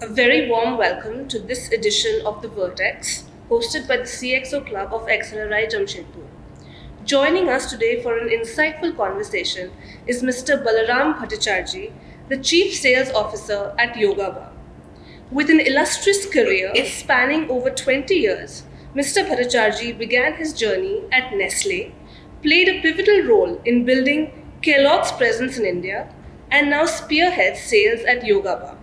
A very warm welcome to this edition of The Vertex, hosted by the CXO Club of XLRI Jamshedpur. Joining us today for an insightful conversation is Mr. Balaram Bhattacharjee, the Chief Sales Officer at Yoga Bar. With an illustrious career spanning over 20 years, Mr. Bhattacharjee began his journey at Nestle, played a pivotal role in building Kellogg's presence in India, and now spearheads sales at Yoga Bar.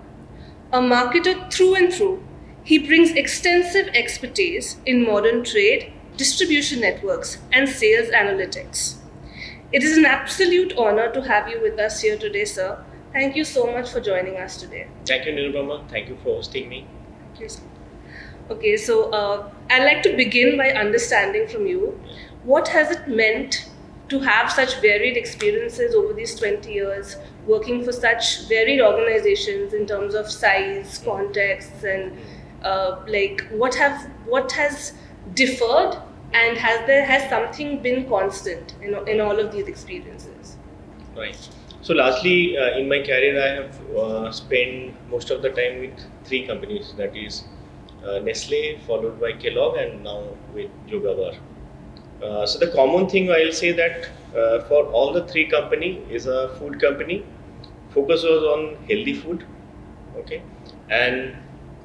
A marketer through and through, he brings extensive expertise in modern trade, distribution networks, and sales analytics. It is an absolute honor to have you with us here today, sir. Thank you so much for joining us today. Thank you, Nirubama. Thank you for hosting me. Thank you, sir. Okay, so I'd like to begin by understanding from you what has it meant to have such varied experiences over these 20 years, working for such varied organizations in terms of size, contexts, and what has differed, and has something been constant in all of these experiences? Right. So, lastly, in my career, I have spent most of the time with three companies. That is Nestle, followed by Kellogg, and now with Yoga Bar. So the common thing I'll say that for all the three company is a food company, focus was on healthy food, okay, and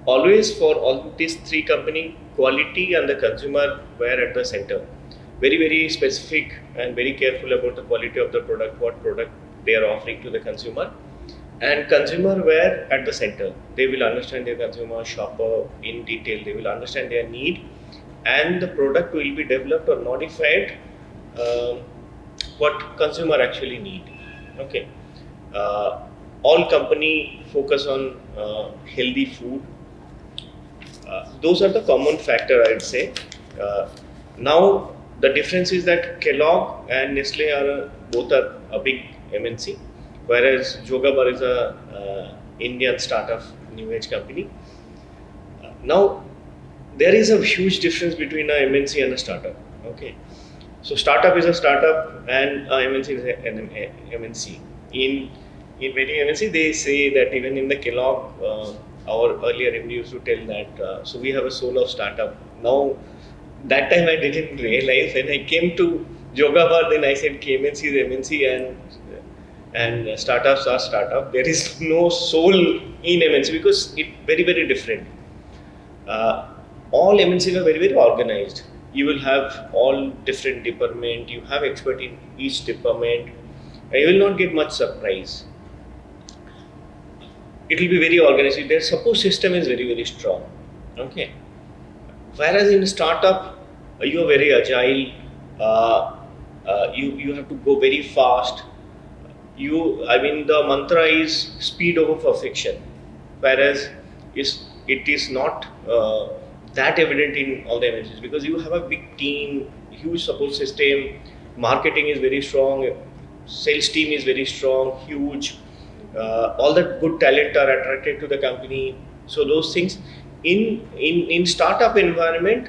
always for all these three company, quality and the consumer were at the center. Very specific and very careful about the quality of the product, what product they are offering to the consumer, and consumer were at the center. They will understand their consumer shopper in detail. They will understand their need, and the product will be developed or modified what consumer actually need. Okay, all company focus on healthy food. Those are the common factor, I'd say. Now the difference is that Kellogg and Nestle are both are a big MNC, whereas Yoga Bar is a Indian startup new age company. Now there is a huge difference between a MNC and a startup. Okay, so startup is a startup and a MNC is an MNC. In many MNC, they say that even in the Kellogg, our earlier MD used to tell that. So we have a soul of startup. Now that time I didn't realize. When I came to Yoga Bar, then I said MNC is MNC and startups are startup. There is no soul in MNC because it very different. All MNCs are very organized. You will have all different department. You have expert in each department. And you will not get much surprise. It will be very organized. Their support system is very strong. Okay. Whereas in startup, you are very agile. You have to go very fast. The mantra is speed over perfection. Whereas it is not that evident in all the MNCs because you have a big team, huge support system, marketing is very strong, sales team is very strong, huge. All the good talent are attracted to the company. So those things in startup environment,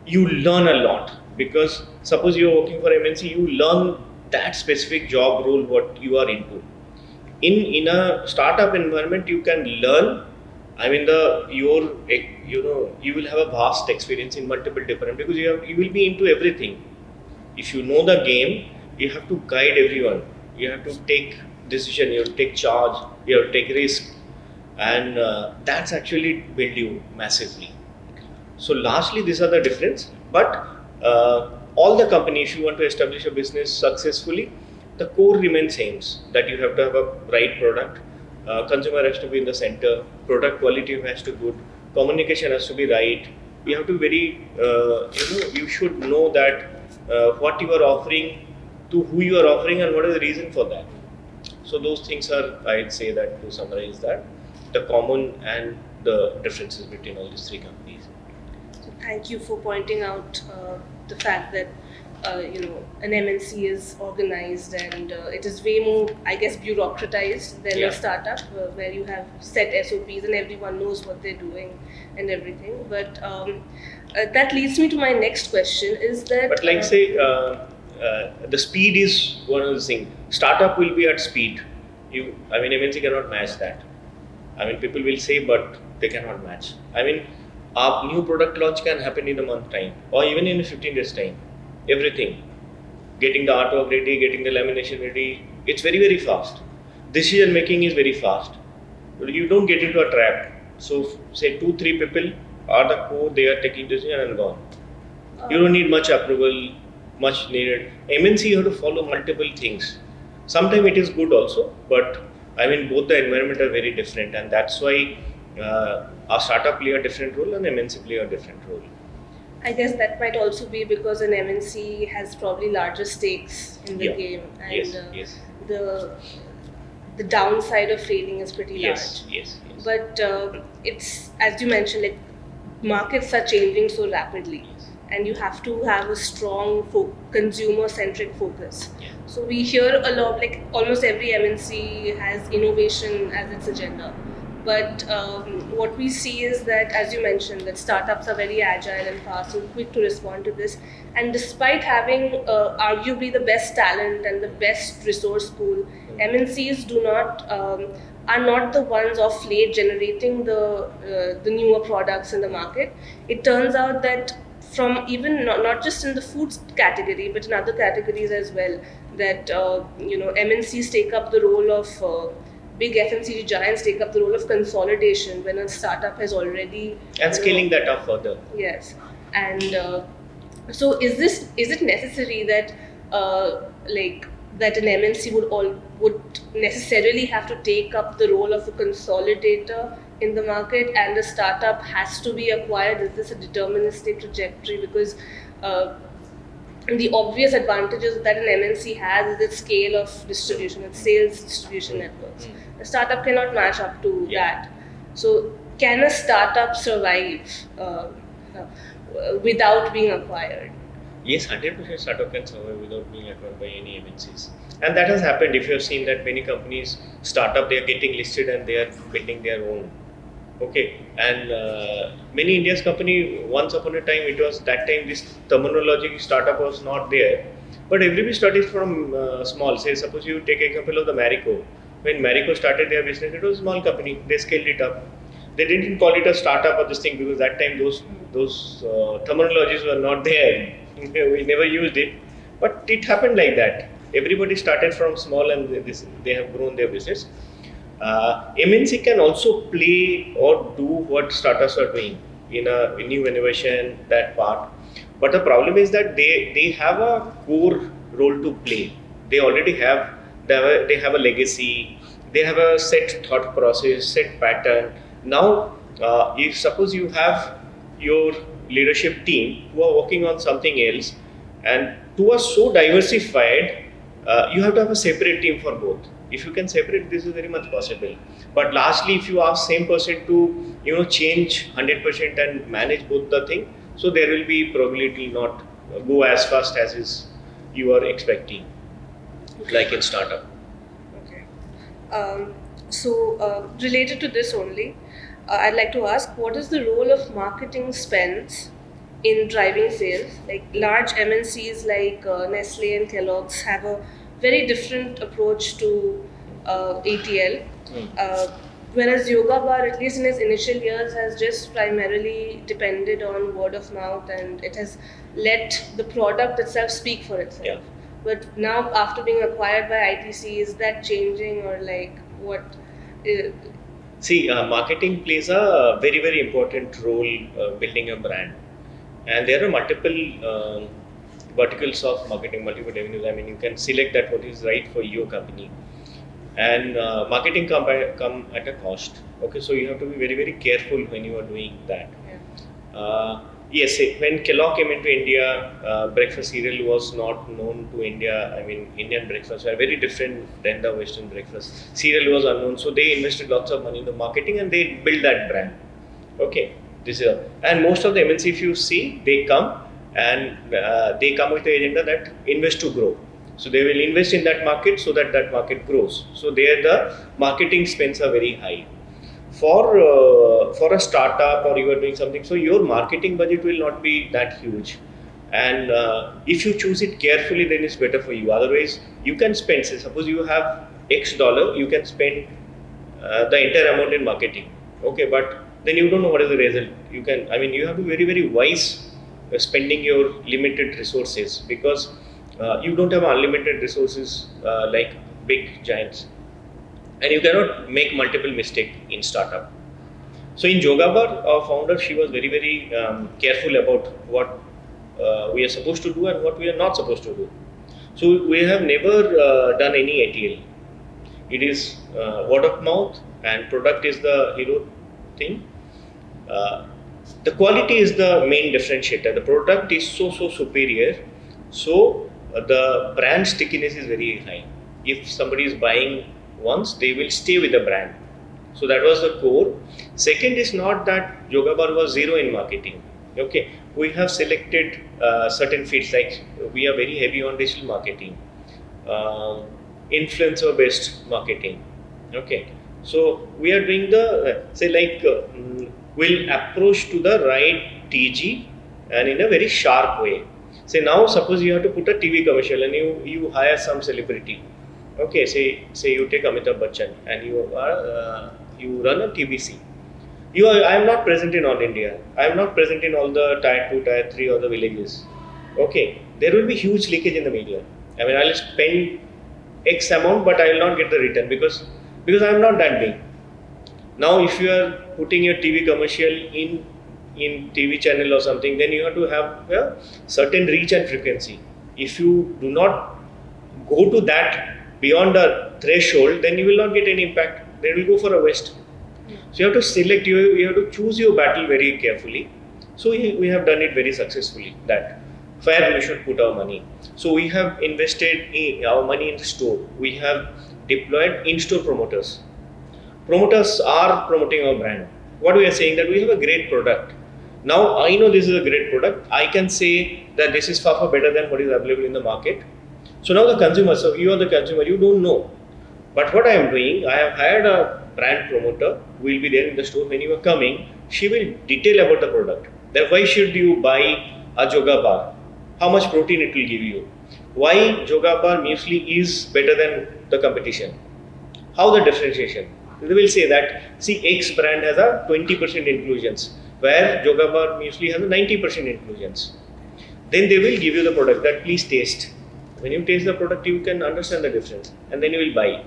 you learn a lot because suppose you are working for MNC, you learn that specific job role what you are into. In a startup environment, you can learn. You will have a vast experience in multiple different because you will be into everything. If you know the game, you have to guide everyone. You have to take decision. You have to take charge. You have to take risk, and that's actually build you massively. So, lastly, these are the difference. But all the company, if you want to establish a business successfully, the core remains same. That you have to have a right product. Consumer has to be in the center, product quality has to be good, communication has to be right. You have to you should know that what you are offering, to who you are offering, and what is the reason for that. So those things are, I'd say that to summarize that, the common and the differences between all these three companies. So thank you for pointing out the fact that an MNC is organized and it is way more, I guess, bureaucratized than a startup where you have set SOPs and everyone knows what they're doing and everything. But that leads me to my next question is that... But the speed is one of the things. Startup will be at speed. MNC cannot match that. I mean, people will say, but they cannot match. I mean, our new product launch can happen in a month time or even in a 15 days time. Everything, getting the artwork ready, getting the lamination ready, it's very, very fast. Decision making is very fast. You don't get into a trap. So, say 2, 3 people are the core, they are taking decision and gone. You don't need much approval, much needed. MNC, you have to follow multiple things. Sometimes it is good also, but I mean, both the environment are very different, and that's why our startup play a different role and MNC play a different role. I guess that might also be because an MNC has probably larger stakes in the game, and Yes. the downside of failing is pretty Yes. large. Yes. But it's, as you mentioned, like markets are changing so rapidly, and you have to have a strong consumer-centric focus. Yeah. So we hear a lot, like almost every MNC has innovation as its agenda. But what we see is that, as you mentioned, that startups are very agile and fast and quick to respond to this. And despite having arguably the best talent and the best resource pool, MNCs are not the ones of late generating the newer products in the market. It turns out that from even not just in the foods category, but in other categories as well, that MNCs take up the role of big FMCG giants take up the role of consolidation when a startup has already And scaling that up further. Yes, and so is it necessary that that an MNC would necessarily have to take up the role of a consolidator in the market, and the startup has to be acquired? Is this a deterministic trajectory? Because the obvious advantages that an MNC has is its scale of distribution, its sales distribution networks. A startup cannot match up to that. So, can a startup survive without being acquired? Yes, 100% startup can survive without being acquired by any MNCs. And that has happened. If you have seen that many companies startup, they are getting listed and they are building their own. Okay, and many India's company, once upon a time, it was that time this terminology startup was not there. But everybody started from small. Say, suppose you take example of the Marico. When Marico started their business, it was a small company. They scaled it up. They didn't call it a startup or this thing because that time those terminologies were not there. We never used it, but it happened like that. Everybody started from small and they have grown their business. MNC can also play or do what startups are doing in a new innovation, that part. But the problem is that they have a core role to play. They already have they have a legacy. They have a set thought process, set pattern. Now, if suppose you have your leadership team who are working on something else, and who are so diversified, you have to have a separate team for both. If you can separate, this is very much possible. But lastly, if you ask same person to change 100% and manage both the thing, so there will be probability not go as fast as is you are expecting, like in startup. Okay. Related to this only, I'd like to ask, what is the role of marketing spends in driving sales? Like large MNCs like Nestle and Kellogg's have a very different approach to ATL. Whereas Yoga Bar, at least in its initial years, has just primarily depended on word of mouth, and it has let the product itself speak for itself. Yeah. But now, after being acquired by ITC, is that changing, or like what? See, marketing plays a very, very important role building a brand. And there are multiple verticals of marketing, multiple avenues. I mean, you can select that what is right for your company. And marketing come at a cost. Okay, so you have to be very, very careful when you are doing that. Yes, when Kellogg came into India, breakfast cereal was not known to India. I mean, Indian breakfast were very different than the Western breakfast. Cereal was unknown, so they invested lots of money in the marketing and they built that brand. Okay, and most of the MNC, if you see, they come and they come with the agenda that invest to grow. So they will invest in that market so that that market grows. So there the marketing spends are very high. For a startup or you are doing something, so your marketing budget will not be that huge. And if you choose it carefully, then it's better for you. Otherwise, you can spend, say, suppose you have X dollar, you can spend the entire amount in marketing. Okay, but then you don't know what is the result. You have to be very, very wise spending your limited resources, because you don't have unlimited resources like big giants, and you cannot make multiple mistakes in startup. So in Jogabar, our founder, she was very, very careful about what we are supposed to do and what we are not supposed to do. So we have never done any ATL. It is word of mouth, and product is the hero thing. Uh, the quality is the main differentiator. The product is so superior, so the brand stickiness is very high. If somebody is buying once, they will stay with the brand. So that was the core. Second is not that Yogabar was zero in marketing. Okay, we have selected certain fields, like we are very heavy on digital marketing, influencer based marketing. Okay, so we are doing the we'll approach to the right TG and in a very sharp way. Say now, suppose you have to put a TV commercial and you hire some celebrity. Okay, say you take Amitabh Bachchan and you run a TVC. I am not present in all India. I am not present in all the tier 2, tier 3 or the villages. Okay, there will be huge leakage in the media. I mean, I'll spend X amount, but I will not get the return because I am not that big. Now, if you are putting your TV commercial in TV channel or something, then you have to have a certain reach and frequency. If you do not go to that beyond a threshold, then you will not get any impact. Then you will go for a waste. So you have to select, you have to choose your battle very carefully. So we have done it very successfully, that where we should put our money. So we have invested our money in the store. We have deployed in-store promoters. Promoters are promoting our brand. What we are saying, that we have a great product. Now I know this is a great product. I can say that this is far better than what is available in the market. So now the consumer, so you are the consumer, you don't know. But what I am doing, I have hired a brand promoter who will be there in the store when you are coming. She will detail about the product. That why should you buy a Joga bar? How much protein it will give you? Why Joga bar muesli is better than the competition? How the differentiation? They will say that, see, X brand has a 20% inclusions, where Joga bar muesli has a 90% inclusions. Then they will give you the product that please taste. When you taste the product, you can understand the difference, and then you will buy.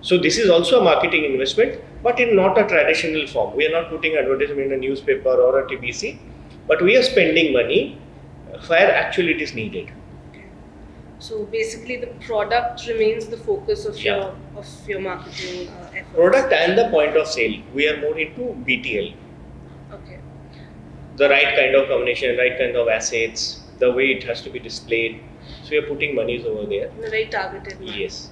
So this is also a marketing investment, but in not a traditional form. We are not putting advertisement in a newspaper or a TBC, but we are spending money where actually it is needed. So basically, the product remains the focus of your marketing efforts. Product and the point of sale. We are more into BTL. Okay. The right kind of combination, right kind of assets, the way it has to be displayed. So we are putting monies over there. In a very targeted manner. Yes.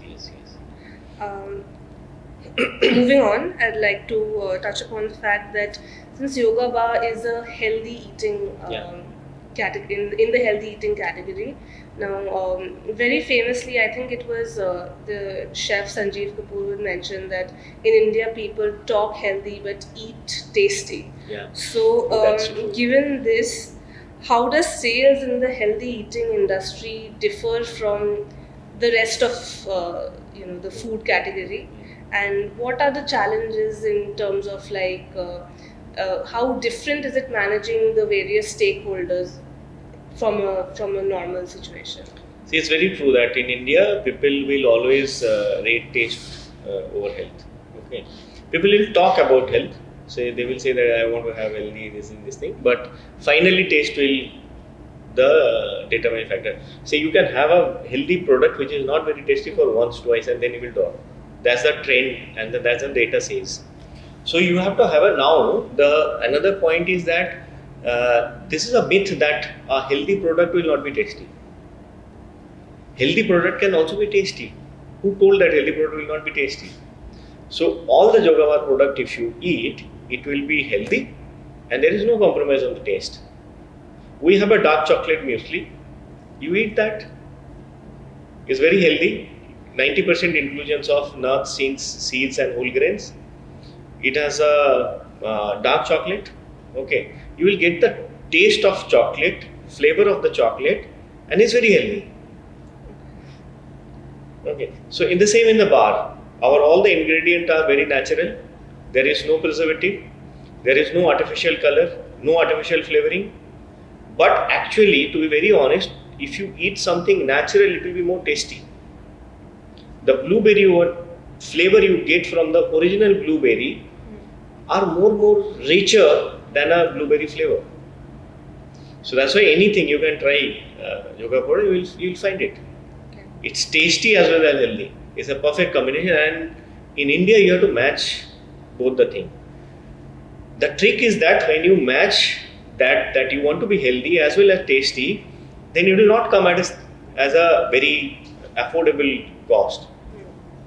Moving on, I'd like to touch upon the fact that since yoga bar is a healthy eating category, in the healthy eating category, now very famously, I think it was the chef Sanjeev Kapoor mentioned that in India people talk healthy but eat tasty. Yeah. So That's true. given this, how does sales in the healthy eating industry differ from the rest of the food category, and what are the challenges in terms of how different is it managing the various stakeholders from a normal situation? See, it's very true that in India, people will always rate taste over health. Okay, people will talk about health. They will say that I want to have healthy this and this thing, but finally, taste will the determining factor. Say you can have a healthy product which is not very tasty for once, twice, and then you will drop. That's the trend, and that's the data says. So you have to have another point is that this is a myth that a healthy product will not be tasty. Healthy product can also be tasty. Who told that healthy product will not be tasty? So all the Jogavar product, if you eat, it will be healthy, and there is no compromise on the taste. We have a dark chocolate muesli. You eat that. It's very healthy. 90% inclusions of nuts, seeds, and whole grains. It has a dark chocolate. Okay, you will get the taste of chocolate, flavor of the chocolate, and it's very healthy. Okay, so in the bar, Our all the ingredients are very natural. There is no preservative. There is no artificial color, no artificial flavoring. But actually, to be very honest, if you eat something natural, it will be more tasty. The blueberry flavor you get from the original blueberry are more richer than a blueberry flavor. So that's why anything you can try yoga powder, you'll find it. Okay. It's tasty as well as healthy. It's a perfect combination, and in India you have to match both the thing. The trick is that when you match that you want to be healthy as well as tasty, then it will not come at as a very affordable cost.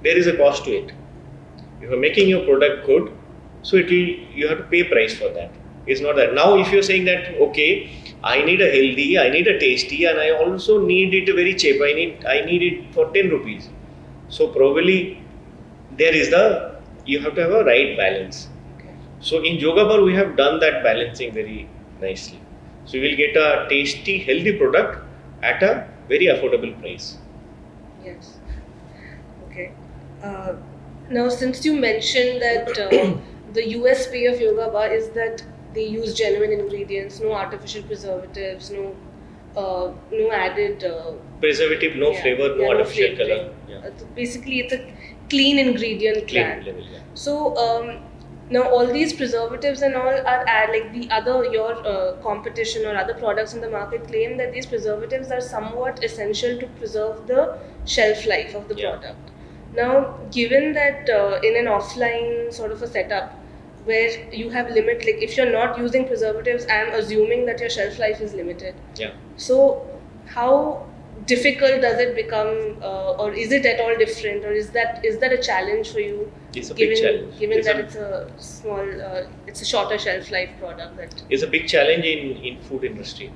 There is a cost to it. If you're making your product good, so you have to pay price for that. It's not that. Now if you're saying that, okay, I need a healthy, I need a tasty, and I also need it very cheap. I need it for 10 rupees. So probably you have to have a right balance. Okay. So in Yoga Bar we have done that balancing very nicely. So you will get a tasty, healthy product at a very affordable price. Yes. Okay. Now, since you mentioned that the USP of Yoga Bar is that they use genuine ingredients, no artificial preservatives, no added Preservative, no flavor, no artificial color. Yeah. Basically, it's a clean ingredient Clean plan. level, yeah. So now all these preservatives and all are like your competition or other products in the market claim that these preservatives are somewhat essential to preserve the shelf life of the product. Now, given that in an offline sort of a setup where you have limit, like if you're not using preservatives, I'm assuming that your shelf life is limited. Yeah. So how difficult does it become, or is it at all different, or is that a challenge for you? It's a big challenge. Given that it's a small, it's a shorter shelf life product. It's a big challenge in food industry.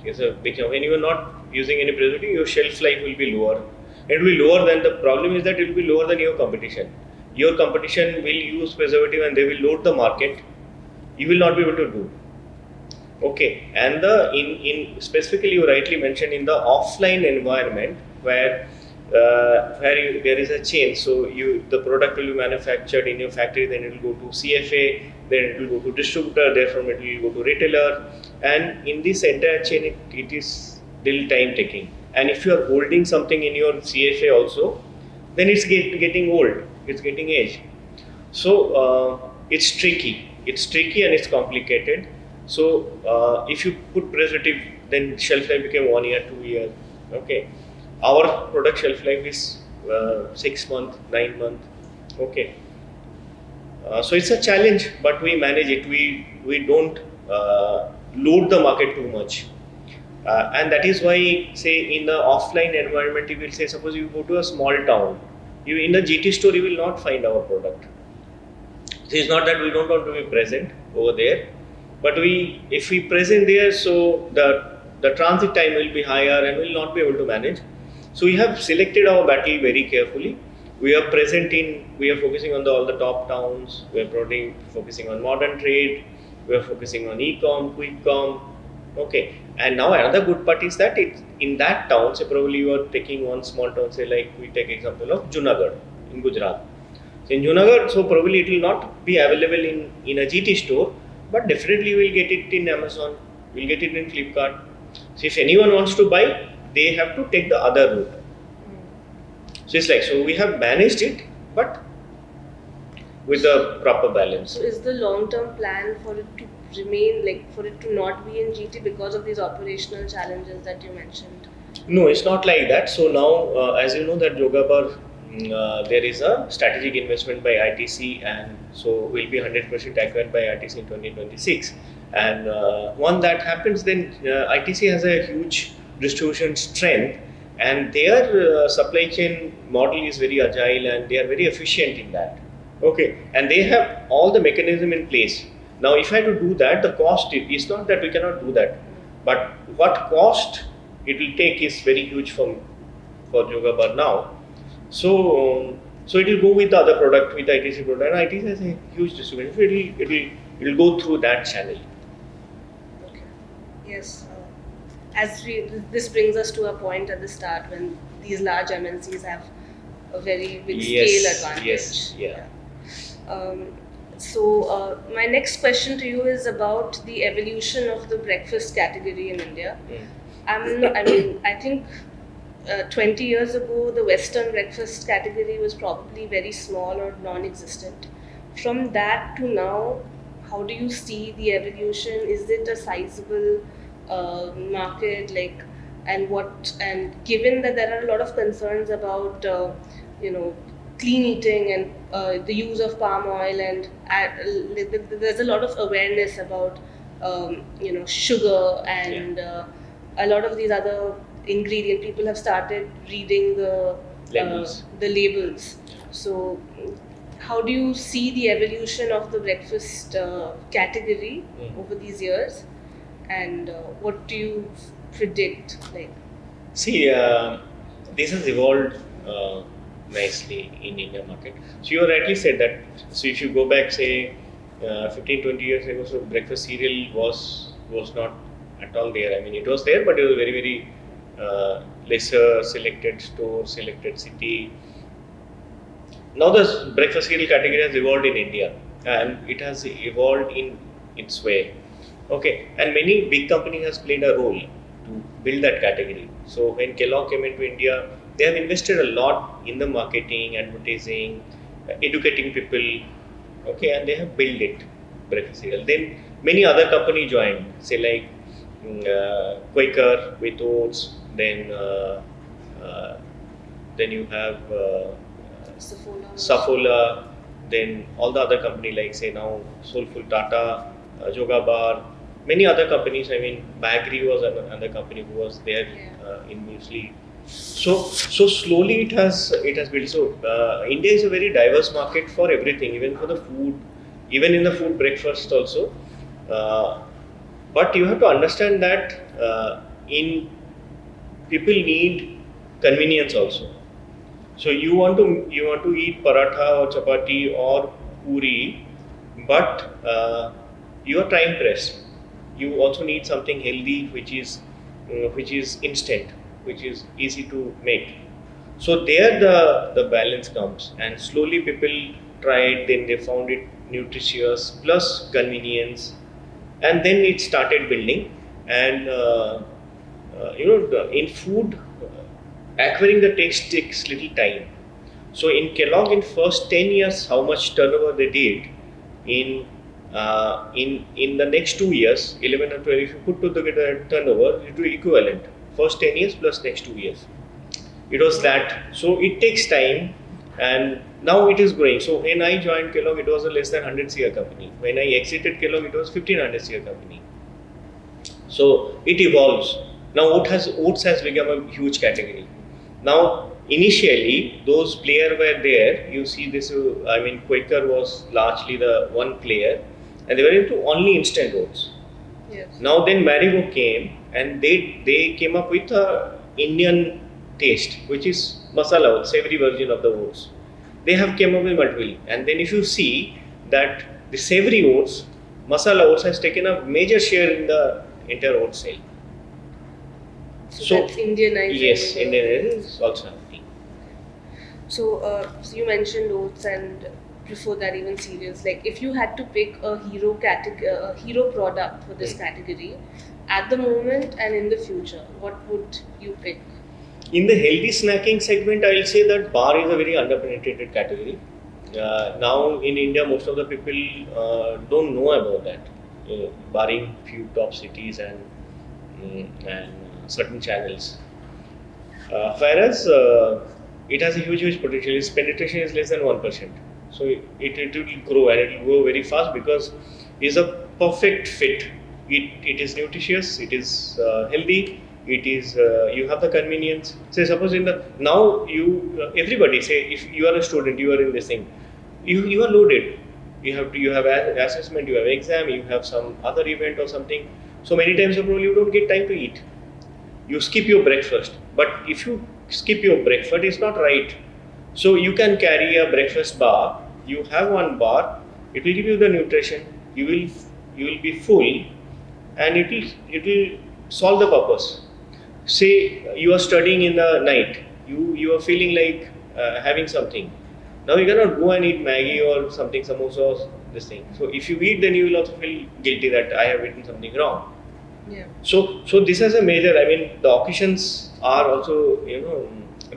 It's a big when you are not using any preservative, your shelf life will be lower. It will be lower than the problem is that it will be lower than your competition. Your competition will use preservative and they will load the market. You will not be able to do. Okay, and in specifically you rightly mentioned in the offline environment where there is a chain, so the product will be manufactured in your factory, then it will go to CFA, then it will go to distributor, therefrom it will go to retailer, and in this entire chain it is still time taking. And if you are holding something in your CFA also, then it's getting old, it's getting aged. So it's tricky and it's complicated. So if you put preservative, then shelf life became 1 year, 2 years. Okay, our product shelf life is 6 months, 9 months. Okay, so it's a challenge, but we manage it. We don't load the market too much, and that is why, say, in the offline environment, you will say, suppose you go to a small town, in a GT store, you will not find our product. So it's not that we don't want to be present over there, but if we present there, so the transit time will be higher and we will not be able to manage. So we have selected our battle very carefully. We are focusing on all the top towns. We are focusing on modern trade. We are focusing on e-com, quick com. Okay, and now another good part is that in that town, say probably you are taking one small town, say like we take example of Junagadh in Gujarat. So in Junagadh, so probably it will not be available in a GT store, but definitely we will get it in Amazon, we will get it in Flipkart. So if anyone wants to buy, they have to take the other route. So it's like, so we have managed it, but with a proper balance. So is the long-term plan for it to remain, like for it to not be in GT because of these operational challenges that you mentioned? No, it's not like that. So now, as you know that Yoga Bar, there is a strategic investment by ITC, and so will be 100% acquired by ITC in 2026. And once that happens, then ITC has a huge distribution strength, and their supply chain model is very agile and they are very efficient in that. Okay, and they have all the mechanism in place. Now, if I had to do that, the cost is not that we cannot do that, but what cost it will take is very huge for Yoga Bar now. So it will go with the other product, with the ITC product, and ITC has a huge distribution. So it will go through that channel. Okay. Yes. This brings us to a point at the start when these large MNCs have a very big Yes, scale advantage. yes, yeah. So my next question to you is about the evolution of the breakfast category in India. I think 20 years ago, the Western breakfast category was probably very small or non-existent. From that to now, how do you see the evolution? Is it a sizable market? And given that there are a lot of concerns about, clean eating and the use of palm oil, and there's a lot of awareness about, sugar and a lot of these other ingredient, people have started reading Labels. the labels. So how do you see the evolution of the breakfast category over these years, and what do you predict? See, this has evolved nicely in Indian market. So you rightly said that. So if you go back, say, 15, 20 years ago, so breakfast cereal was not at all there. I mean, it was there, but it was very, very lesser, selected store, selected city. Now the breakfast cereal category has evolved in India, and it has evolved in its way. Okay, and many big companies has played a role to build that category. So when Kellogg came into India, they have invested a lot in the marketing, advertising, educating people. Okay, and they have built it breakfast cereal. Then many other companies joined, say like Quaker with oats. Then you have Saffola, then all the other company like say now Soulful Tata, Joga Bar, many other companies. I mean, Bagri was another company who was there in muesli. So slowly it has built. So India is a very diverse market for everything, even for the food, even in the food breakfast also. But you have to understand that in people need convenience also. So you want to eat paratha or chapati or puri, but you are time pressed. You also need something healthy, which is instant, which is easy to make. So there the balance comes, and slowly people tried. Then they found it nutritious plus convenience, and then it started building. And in food, acquiring the taste takes little time. So in Kellogg, in first 10 years, how much turnover they did in in the next 2 years, 11 or 12, if you put together turnover, it will equivalent. First 10 years plus next 2 years. It was that. So it takes time, and now it is growing. So when I joined Kellogg, it was a less than 100 CR company. When I exited Kellogg, it was 1500 CR company. So it evolves. Now oats has become a huge category. Now initially those players were there. You see this. I mean, Quaker was largely the one player, and they were into only instant oats. Yes. Now then Marigo came, and they came up with a Indian taste, which is masala oats, savory version of the oats. They have came up with multiple, and then if you see that the savory oats, masala oats has taken a major share in the entire oat sale. So that's Indianizing. Yes, Indian is also happening. So you mentioned oats, and before that even cereals. Like, if you had to pick a hero product for this category at the moment and in the future, what would you pick? In the healthy snacking segment, I will say that bar is a very underpenetrated category. Now in India, most of the people don't know about that, barring few top cities and certain channels. Whereas it has a huge potential. Its penetration is less than 1%. So it will grow, and it will grow very fast because it is a perfect fit. It is nutritious. It is healthy. It is you have the convenience. Say suppose in the now you everybody say if you are a student, you are in this thing, you are loaded. You have assessment, you have exam, you have some other event or something. So many times probably you don't get time to eat. You skip your breakfast. But if you skip your breakfast, it's not right. So you can carry a breakfast bar. You have one bar. It will give you the nutrition. You will be full, and it will solve the purpose. Say you are studying in the night. You are feeling like having something. Now you cannot go and eat Maggie or something, samosa or this thing. So if you eat, then you will also feel guilty that I have eaten something wrong. Yeah. So this is a major. I mean, the occasions are also,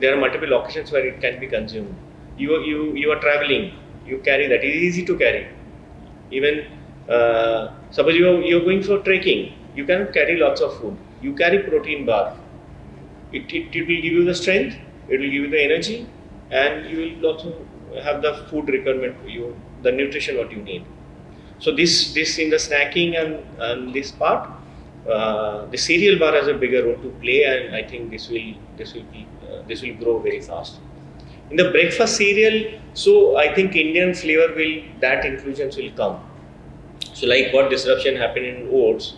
there are multiple occasions where it can be consumed. You are traveling, you carry that. It is easy to carry. Even suppose you're going for trekking, you cannot carry lots of food. You carry protein bar. It will give you the strength, it will give you the energy, and you will also have the food requirement, the nutrition what you need. So this in the snacking and this part, the cereal bar has a bigger role to play, and I think this will grow very fast. In the breakfast cereal, so I think Indian flavor that inclusions will come. So like what disruption happened in oats,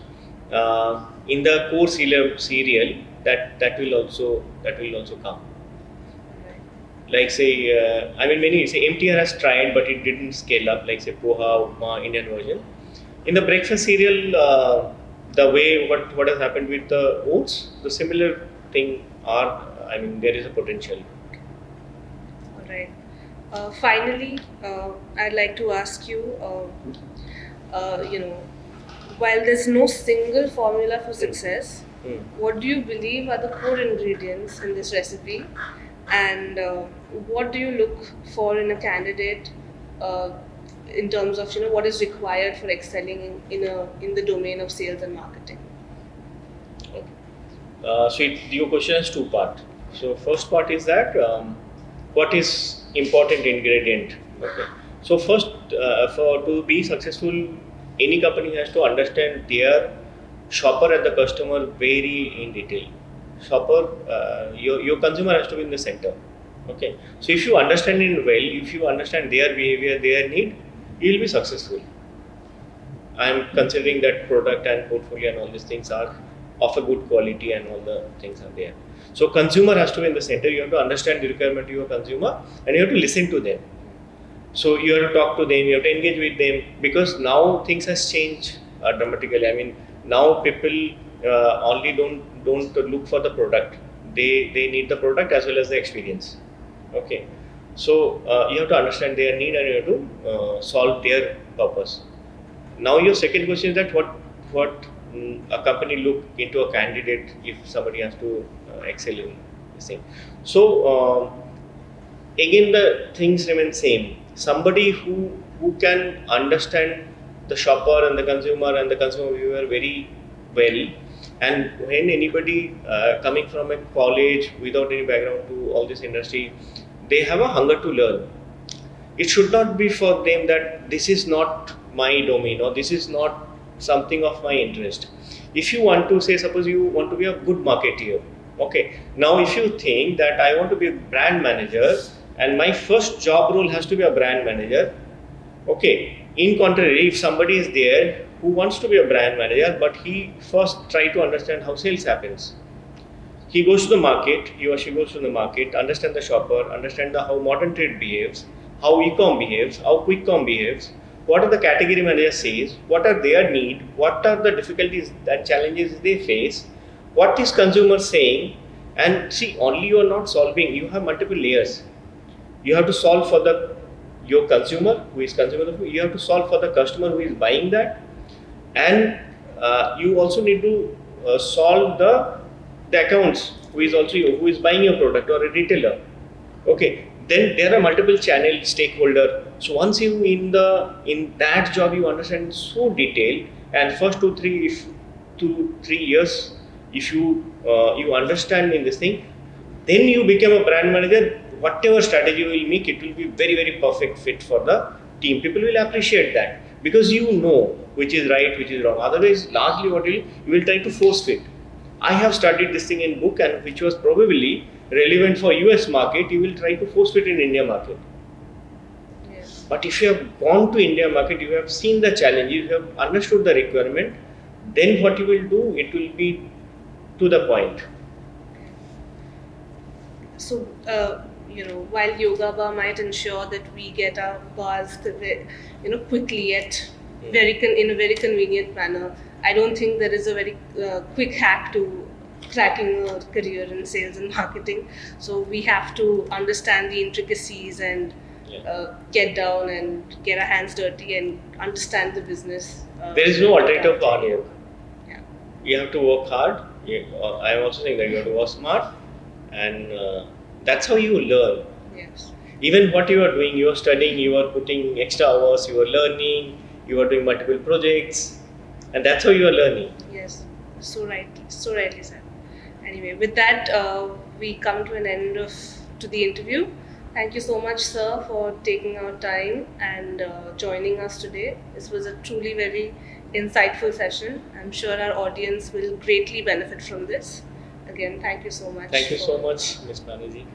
in the core cereal that will also come. Like say, I mean many say MTR has tried, but it didn't scale up. Like say poha, upma, Indian version. In the breakfast cereal, the way what has happened with the oats, the similar thing there is a potential. All right. Finally, I'd like to ask you, while there's no single formula for success, what do you believe are the core ingredients in this recipe, and what do you look for in a candidate in terms of what is required for excelling in the domain of sales and marketing? Okay. Your question has two parts. So first part is that what is important ingredient. Okay. So first, to be successful, any company has to understand their shopper and the customer very in detail. Your consumer has to be in the center. Okay. So if you understand it well, if you understand their behavior, their need, you will be successful. I am considering that product and portfolio and all these things are of a good quality and all the things are there. So consumer has to be in the center. You have to understand the requirement of your consumer and you have to listen to them. So you have to talk to them, you have to engage with them, because now things has changed dramatically. I mean, now people only don't look for the product. They need the product as well as the experience. Okay. So you have to understand their need and you have to solve their purpose. Now your second question is that what a company look into a candidate if somebody has to excel in this thing. So again the things remain same. Somebody who can understand the shopper and the consumer viewer very well, and when anybody coming from a college without any background to all this industry, they have a hunger to learn. It should not be for them that this is not my domain or this is not something of my interest. If you want to say, suppose you want to be a good marketeer, okay, now if you think that I want to be a brand manager and my first job role has to be a brand manager, okay, in contrary, if somebody is there who wants to be a brand manager but he first try to understand how sales happens, he goes to the market, he or she goes to the market, understand the shopper, understand how modern trade behaves, how e-com behaves, how quick com behaves, what are the category manager says, what are their need, what are the difficulties and challenges they face, what is consumer saying, and see, only you are not solving, you have multiple layers. You have to solve for your consumer who is consuming the food, you have to solve for the customer who is buying that, and you also need to solve the accounts who is buying your product or a retailer. Okay, then there are multiple channel stakeholder. So once you in that job you understand so detailed, and first 2-3 years if you understand in this thing, then you become a brand manager. Whatever strategy you will make, it will be very very perfect fit for the team. People will appreciate that because you know which is right, which is wrong. Otherwise, largely what you will try to force fit. I have studied this thing in book, and which was probably relevant for US market, you will try to force fit in India market. Yes. But if you have gone to India market, you have seen the challenge, you have understood the requirement, then what you will do, it will be to the point. So, while yoga bar might ensure that we get our bars, quickly at in a very convenient manner, I don't think there is a very quick hack to cracking a career in sales and marketing. So we have to understand the intricacies and get down and get our hands dirty and understand the business. There is no alternative for hard work. Yeah. You have to work hard. I am also saying that you have to work smart, and that's how you learn. Yes. Even what you are doing, you are studying, you are putting extra hours, you are learning, you are doing multiple projects, and that's how you are learning. Yes, so rightly said. Anyway, with that, we come to an end to the interview. Thank you so much, sir, for taking our time and joining us today. This was a truly very insightful session. I'm sure our audience will greatly benefit from this. Again, thank you so much. Thank you so much, Ms. Banerjee.